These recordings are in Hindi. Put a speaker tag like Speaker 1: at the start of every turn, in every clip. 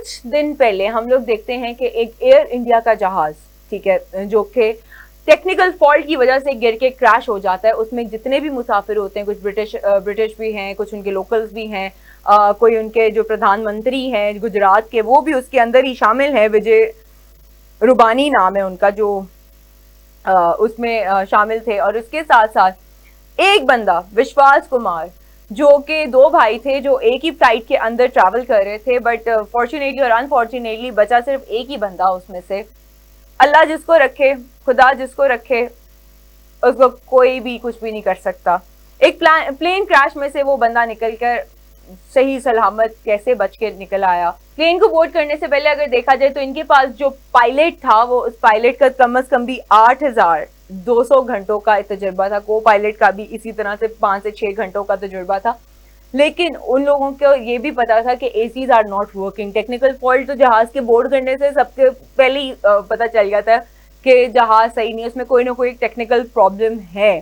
Speaker 1: कुछ दिन पहले हम लोग देखते हैं कि एक एयर इंडिया का जहाज, ठीक है, जो कि टेक्निकल फॉल्ट की वजह से गिर के क्रैश हो जाता है। उसमें जितने भी मुसाफिर होते हैं, कुछ ब्रिटिश भी हैं, कुछ उनके लोकल्स भी हैं, कोई उनके जो प्रधानमंत्री हैं गुजरात के, वो भी उसके अंदर ही शामिल है। विजय रुबानी नाम है उनका, जो उसमें शामिल थे। और उसके साथ साथ एक बंदा, विश्वास कुमार, जो कि दो भाई थे जो एक ही फ्लाइट के अंदर ट्रैवल कर रहे थे, बट फॉर्चुनेटली और अनफॉर्चुनेटली बचा सिर्फ एक ही बंदा उसमें से। अल्लाह जिसको रखे, खुदा जिसको रखे, उसको कोई भी कुछ भी नहीं कर सकता। एक प्लेन क्रैश में से वो बंदा निकल कर सही सलामत कैसे बच के निकल आया। प्लेन को बोर्ड करने से पहले अगर देखा जाए तो इनके पास जो पायलट था, वो उस पायलट का कम से कम भी 8,200 घंटों का तजुर्बा था। को पायलट का भी इसी तरह से 5 से 6 घंटों का तजुर्बा था। लेकिन उन लोगों को ये भी पता था कि ACs are not working. Technical fault तो जहाज के बोर्ड करने से सबसे पहले ही पता चल जाता है कि जहाज सही नहीं है, उसमें कोई ना कोई टेक्निकल प्रॉब्लम है।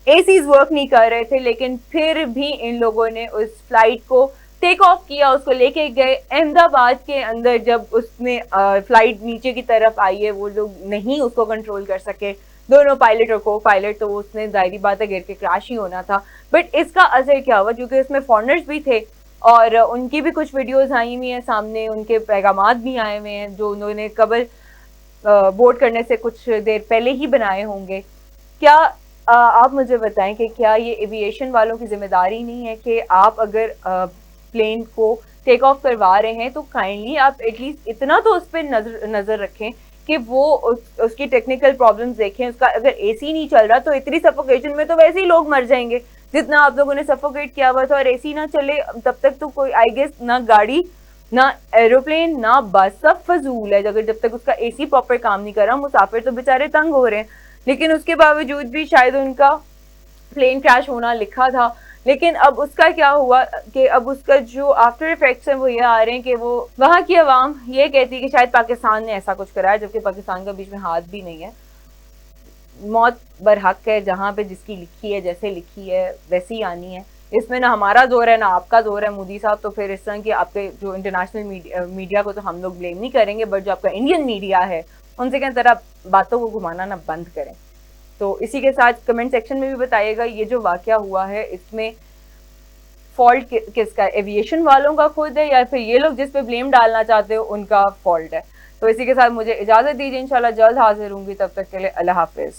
Speaker 1: एसीज वर्क नहीं कर रहे थे, लेकिन फिर भी इन लोगों ने उस फ्लाइट को टेक ऑफ किया, उसको लेके गए अहमदाबाद के अंदर। जब उसमें फ्लाइट नीचे की तरफ आई है, वो लोग नहीं उसको कंट्रोल कर सके, दोनों पायलट और को पायलट, तो उसने जाहिर बात है गिर के क्रैश ही होना था। बट इसका असर क्या हुआ, क्योंकि उसमें फॉरेनर्स भी थे और उनकी भी कुछ वीडियोस आई हुई हैं सामने, उनके पैगामात भी आए हुए हैं जो उन्होंने कबल बोर्ड करने से कुछ देर पहले ही बनाए होंगे। क्या आप मुझे बताएं कि क्या ये एविएशन वालों की जिम्मेदारी नहीं है कि आप अगर प्लेन को टेक ऑफ करवा रहे हैं तो काइंडली आप एटलीस्ट इतना तो उस पर नजर रखें कि वो उसकी टेक्निकल प्रॉब्लम्स देखें। उसका अगर एसी नहीं चल रहा तो इतनी सफोकेशन में तो वैसे ही लोग मर जाएंगे जितना आप लोगों ने सफोकेट किया हुआ था। और एसी ना चले तब तक तो कोई, आई गेस, ना गाड़ी, ना एरोप्लेन, ना बस, सब फजूल है। अगर जब तक उसका एसी प्रॉपर काम नहीं कर रहा, मुसाफिर तो बेचारे तंग हो रहे हैं। लेकिन उसके बावजूद भी शायद उनका प्लेन क्रैश होना लिखा था। लेकिन अब उसका क्या हुआ कि अब उसका जो आफ्टर इफेक्ट्स हैं वो ये आ रहे हैं कि वो वहाँ की आवाम ये कहती है कि शायद पाकिस्तान ने ऐसा कुछ कराया, जबकि पाकिस्तान का बीच में हाथ भी नहीं है। मौत बरहक है, जहाँ पे जिसकी लिखी है, जैसे लिखी है वैसे ही आनी है। इसमें ना हमारा जोर है ना आपका जोर है मोदी साहब। तो फिर इस तरह की आपके जो इंटरनेशनल मीडिया को तो हम लोग ब्लेम नहीं करेंगे, बट जो आपका इंडियन मीडिया है उनसे कहीं तरह बातों को घुमाना ना बंद करें। तो इसी के साथ कमेंट सेक्शन में भी बताइएगा ये जो वाकया हुआ है इसमें फॉल्ट किसका, एविएशन वालों का खुद है या फिर ये लोग जिस पे ब्लेम डालना चाहते हो उनका फॉल्ट है। तो इसी के साथ मुझे इजाजत दीजिए, इंशाल्लाह जल्द हाजिर होंगी, तब तक के लिए अल्लाह हाफिज।